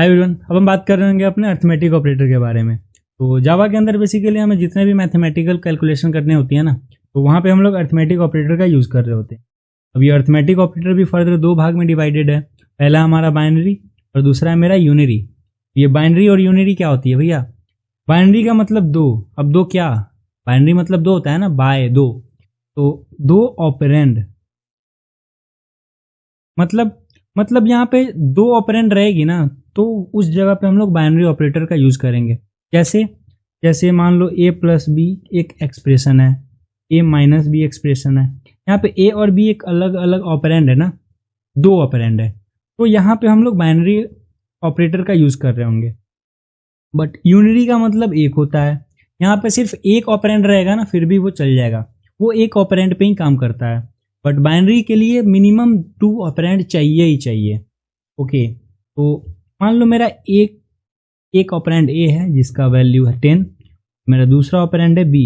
Hi everyone, अब हम बात कर रहे होंगे अपने अर्थमेटिक ऑपरेटर के बारे में। तो जावा के अंदर बेसिकली हमें जितने भी मैथमेटिकल कैलकुलेशन करने होती है ना, तो वहाँ पे हम लोग अर्थमेटिक ऑपरेटर का यूज़ कर रहे होते हैं। अब ये अर्थमेटिक ऑपरेटर भी फर्दर दो भाग में डिवाइडेड है। पहला हमारा बाइनरी और दूसरा है मेरा यूनिरी। ये बाइनरी और यूनिरी क्या होती है भैया? बाइनरी का मतलब दो। अब दो क्या? बाइनरी मतलब दो होता है ना, बाय दो। तो दो ऑपरेंड मतलब यहाँ पे दो ऑपरेंड रहेगी ना, तो उस जगह पे हम लोग बाइनरी ऑपरेटर का यूज करेंगे। जैसे जैसे मान लो a प्लस बी एक एक्सप्रेशन है, a माइनस बी एक्सप्रेशन है। यहाँ पे a और b एक अलग अलग ऑपरेंड है ना, दो ऑपरेंड है। तो यहाँ पे हम लोग बाइनरी ऑपरेटर का यूज कर रहे होंगे। बट यूनिरी का मतलब एक होता है। यहाँ पे सिर्फ एक ऑपरेंड रहेगा ना, फिर भी वो चल जाएगा, वो एक ऑपरेंड पे ही काम करता है। बट बाइनरी के लिए मिनिमम 2 ऑपरेंड चाहिए ही चाहिए। ओके, तो मान लो मेरा एक ऑपरेंड ए है जिसका वैल्यू है 10, मेरा दूसरा ऑपरेंड है बी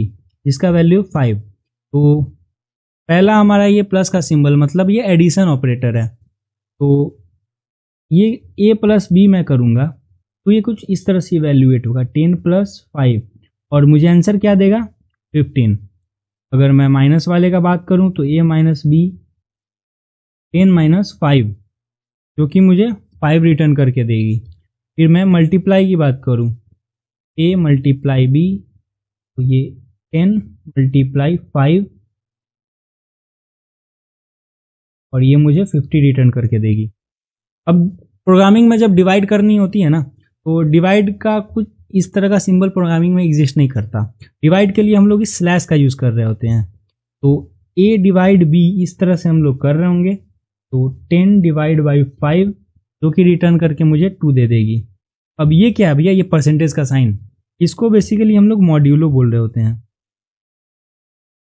जिसका वैल्यू 5। तो पहला हमारा ये प्लस का सिंबल मतलब ये एडिशन ऑपरेटर है। तो ये ए प्लस बी मैं करूँगा तो ये कुछ इस तरह से इवेल्युएट होगा, 10 प्लस 5, और मुझे आंसर क्या देगा? 15। अगर मैं माइनस वाले का बात करूं तो a माइनस बी 10 माइनस 5 जो कि मुझे 5 रिटर्न करके देगी। फिर मैं मल्टीप्लाई की बात करूं, a मल्टीप्लाई बी तो ये 10 मल्टीप्लाई 5 और ये मुझे 50 रिटर्न करके देगी। अब प्रोग्रामिंग में जब डिवाइड करनी होती है ना, तो डिवाइड का कुछ इस तरह का सिंबल प्रोग्रामिंग में एग्जिस्ट नहीं करता। डिवाइड के लिए हम लोग इस स्लैश का यूज़ कर रहे होते हैं। तो a डिवाइड b इस तरह से हम लोग कर रहे होंगे। तो 10 डिवाइड बाई 5 जो कि रिटर्न करके मुझे 2 दे देगी। अब ये क्या है भैया? ये परसेंटेज का साइन, इसको बेसिकली हम लोग मॉड्यूलो बोल रहे होते हैं,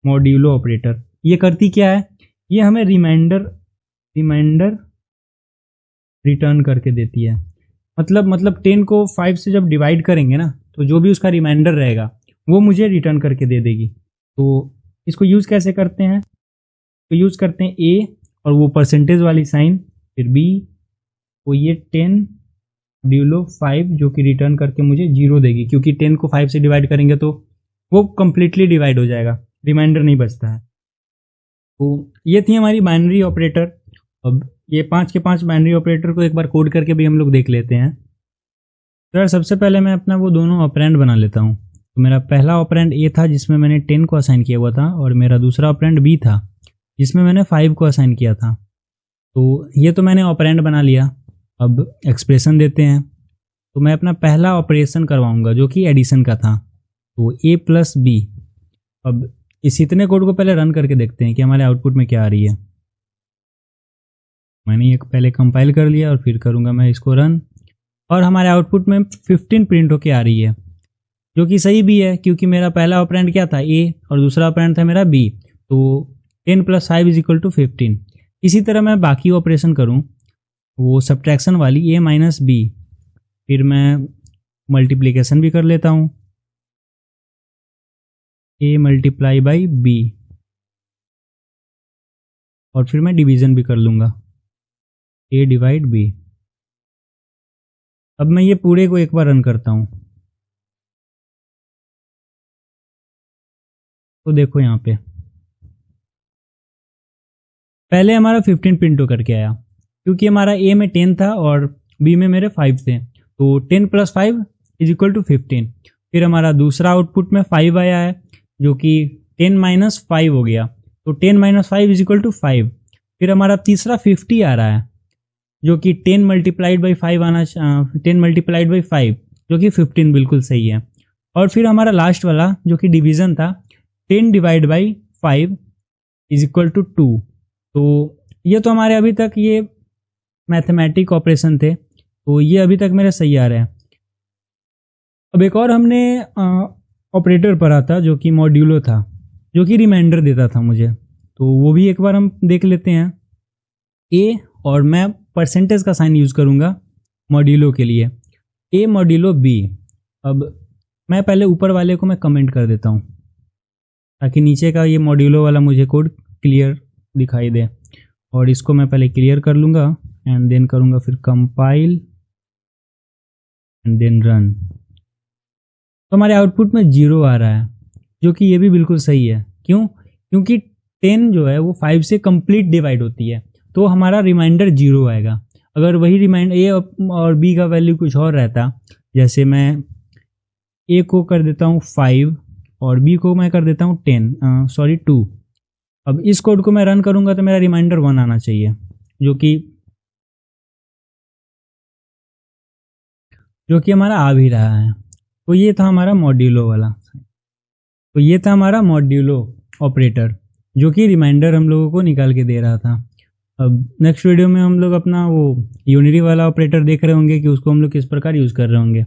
मॉड्यूलो ऑपरेटर। ये करती क्या है? ये हमें रिमाइंडर रिटर्न करके देती है। मतलब 10 को 5 से जब डिवाइड करेंगे ना, तो जो भी उसका रिमाइंडर रहेगा वो मुझे रिटर्न करके दे देगी। तो इसको यूज़ कैसे करते हैं? तो यूज़ करते हैं a और वो परसेंटेज वाली साइन, फिर b वो ये 10 ड्यूलो 5 जो कि रिटर्न करके मुझे 0 देगी, क्योंकि 10 को 5 से डिवाइड करेंगे तो वो कम्प्लीटली डिवाइड हो जाएगा, रिमाइंडर नहीं बचता है। तो ये थी हमारी बाइनरी ऑपरेटर। अब ये 5 के 5 बाइनरी ऑपरेटर को एक बार कोड करके भी हम लोग देख लेते हैं। तो यार सबसे पहले मैं अपना वो दोनों ऑपरेंड बना लेता हूँ। तो मेरा पहला ऑपरेंड ए था जिसमें मैंने 10 को असाइन किया हुआ था, और मेरा दूसरा ऑपरेंड बी था जिसमें मैंने 5 को असाइन किया था। तो ये तो मैंने ऑपरेंड बना लिया। अब एक्सप्रेशन देते हैं। तो मैं अपना पहला ऑपरेशन करवाऊंगा जो कि एडिशन का था, तो a प्लस बी। अब इस इतने कोड को पहले रन करके देखते हैं कि हमारे आउटपुट में क्या आ रही है। मैंने ये पहले कंपाइल कर लिया और फिर करूँगा मैं इसको रन, और हमारे आउटपुट में 15 प्रिंट होके आ रही है, जो कि सही भी है क्योंकि मेरा पहला ऑपरेंड क्या था? a और दूसरा ऑपरेंड था मेरा b। तो 10 प्लस 5 इज इक्वल टू 15। इसी तरह मैं बाकी ऑपरेशन करूँ, वो सब्ट्रैक्शन वाली a माइनस बी, फिर मैं मल्टीप्लिकेशन भी कर लेता हूँ, a मल्टीप्लाई बाई b, और फिर मैं डिवीज़न भी कर लूँगा, a डिवाइड b। अब मैं ये पूरे को एक बार रन करता हूँ। तो देखो यहाँ पे पहले हमारा 15 प्रिंट होकर के आया क्योंकि हमारा a में 10 था और b में मेरे 5 थे। तो 10 प्लस 5 इज इक्वल टू 15। फिर हमारा दूसरा आउटपुट में 5 आया है जो कि 10 माइनस 5 हो गया, तो 10 माइनस 5 इज इक्वल टू 5। फिर हमारा तीसरा 50 आ रहा है जो कि 10 मल्टीप्लाइड बाई 5 आना, 10 मल्टीप्लाइड बाई 5 जो कि 15 बिल्कुल सही है। और फिर हमारा लास्ट वाला जो कि डिवीज़न था, 10 divide by 5 is equal to 2। तो ये तो हमारे अभी तक ये मैथमेटिक ऑपरेशन थे, तो ये अभी तक मेरे सही आ रहे हैं। अब एक और हमने ऑपरेटर पढ़ा था जो कि मॉड्यूलो था, जो कि रिमाइंडर देता था मुझे, तो वो भी एक बार हम देख लेते हैं। a और मैं परसेंटेज का साइन यूज़ करूँगा मॉड्यूलो के लिए, a मॉड्यूलो b। अब मैं पहले ऊपर वाले को मैं कमेंट कर देता हूँ ताकि नीचे का ये मॉड्यूलो वाला मुझे कोड क्लियर दिखाई दे, और इसको मैं पहले क्लियर कर लूँगा एंड देन करूँगा फिर कंपाइल एंड देन रन। तो हमारे आउटपुट में 0 आ रहा है, जो कि ये भी बिल्कुल सही है। क्यों? क्योंकि 10 जो है वो 5 से कंप्लीट डिवाइड होती है, तो हमारा रिमाइंडर 0 आएगा। अगर वही रिमाइंडर ए और बी का वैल्यू कुछ और रहता, जैसे मैं ए को कर देता हूँ 5 और बी को मैं कर देता हूँ 2। अब इस कोड को मैं रन करूंगा तो मेरा रिमाइंडर 1 आना चाहिए, जो कि हमारा आ भी रहा है। तो ये था हमारा मॉड्यूलो वाला। तो ये था हमारा मॉड्यूलो ऑपरेटर, जो कि रिमाइंडर हम लोगों को निकाल के दे रहा था। अब नेक्स्ट वीडियो में हम लोग अपना वो यूनिरी वाला ऑपरेटर देख रहे होंगे कि उसको हम लोग किस प्रकार यूज़ कर रहे होंगे।